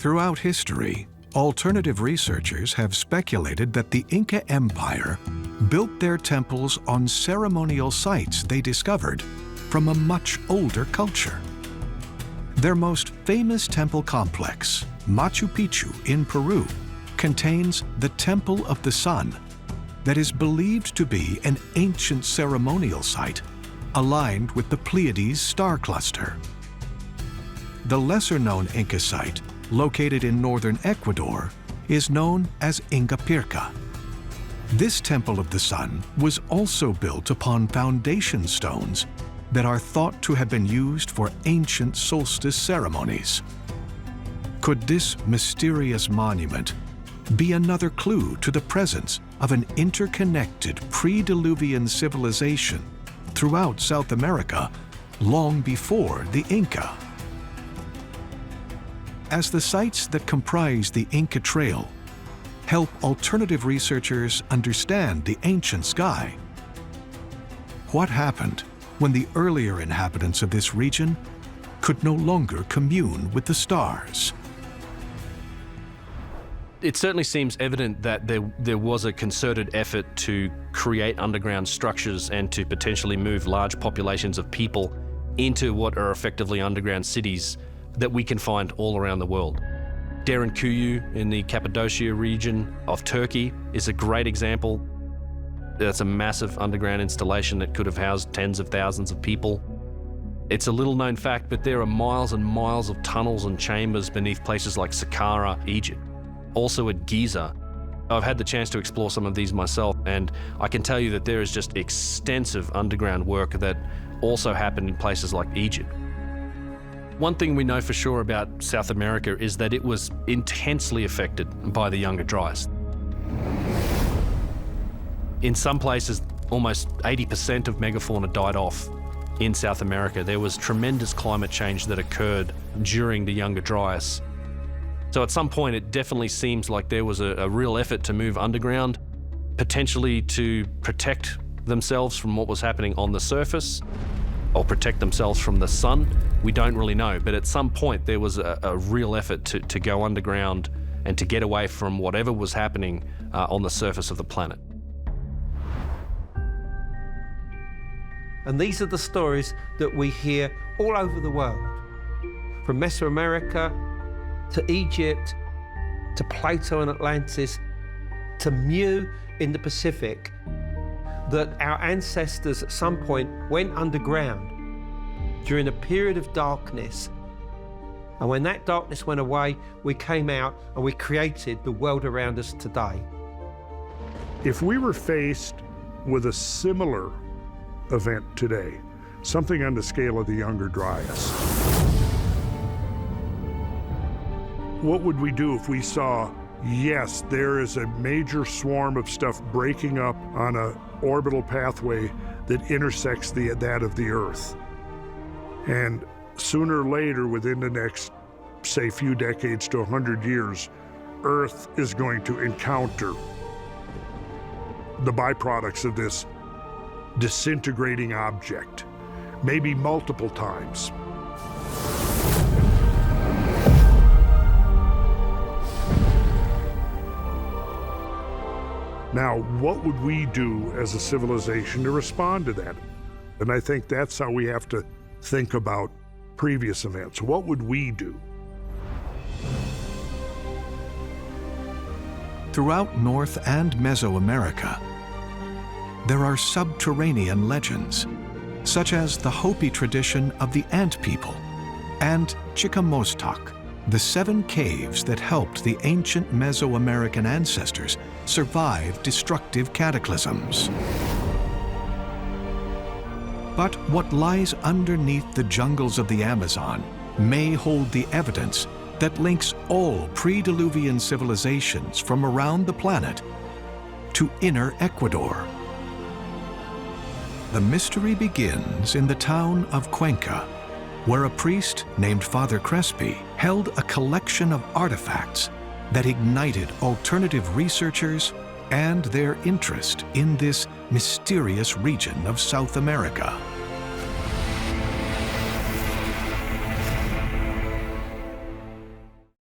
Throughout history, alternative researchers have speculated that the Inca Empire built their temples on ceremonial sites they discovered from a much older culture. Their most famous temple complex, Machu Picchu in Peru, contains the Temple of the Sun that is believed to be an ancient ceremonial site aligned with the Pleiades star cluster. The lesser-known Inca site, located in northern Ecuador, is known as Inca Pirca. This Temple of the Sun was also built upon foundation stones that are thought to have been used for ancient solstice ceremonies. Could this mysterious monument be another clue to the presence of an interconnected prediluvian civilization throughout South America long before the Inca? As the sites that comprise the Inca Trail help alternative researchers understand the ancient sky, what happened when the earlier inhabitants of this region could no longer commune with the stars? It certainly seems evident that there was a concerted effort to create underground structures and to potentially move large populations of people into what are effectively underground cities that we can find all around the world. Derinkuyu in the Cappadocia region of Turkey is a great example. That's a massive underground installation that could have housed tens of thousands of people. It's a little known fact, but there are miles and miles of tunnels and chambers beneath places like Saqqara, Egypt. Also at Giza. I've had the chance to explore some of these myself, and I can tell you that there is just extensive underground work that also happened in places like Egypt. One thing we know for sure about South America is that it was intensely affected by the Younger Dryas. In some places, almost 80% of megafauna died off in South America. There was tremendous climate change that occurred during the Younger Dryas. So at some point, it definitely seems like there was a real effort to move underground, potentially to protect themselves from what was happening on the surface, or protect themselves from the sun. We don't really know, but at some point there was a real effort to go underground and to get away from whatever was happening on the surface of the planet. And these are the stories that we hear all over the world, from Mesoamerica to Egypt, to Plato and Atlantis, to Mu in the Pacific, that our ancestors at some point went underground during a period of darkness. And when that darkness went away, we came out and we created the world around us today. If we were faced with a similar event today, something on the scale of the Younger Dryas, what would we do if we saw, yes, there is a major swarm of stuff breaking up on an orbital pathway that intersects that of the Earth. And sooner or later, within the next, say, few decades to 100 years, Earth is going to encounter the byproducts of this disintegrating object, maybe multiple times. Now, what would we do as a civilization to respond to that? And I think that's how we have to think about previous events. What would we do? Throughout North and Mesoamerica, there are subterranean legends, such as the Hopi tradition of the Ant People and Chikamostok, the 7 caves that helped the ancient Mesoamerican ancestors survive destructive cataclysms. But what lies underneath the jungles of the Amazon may hold the evidence that links all pre-Diluvian civilizations from around the planet to inner Ecuador. The mystery begins in the town of Cuenca, where a priest named Father Crespi held a collection of artifacts that ignited alternative researchers and their interest in this mysterious region of South America.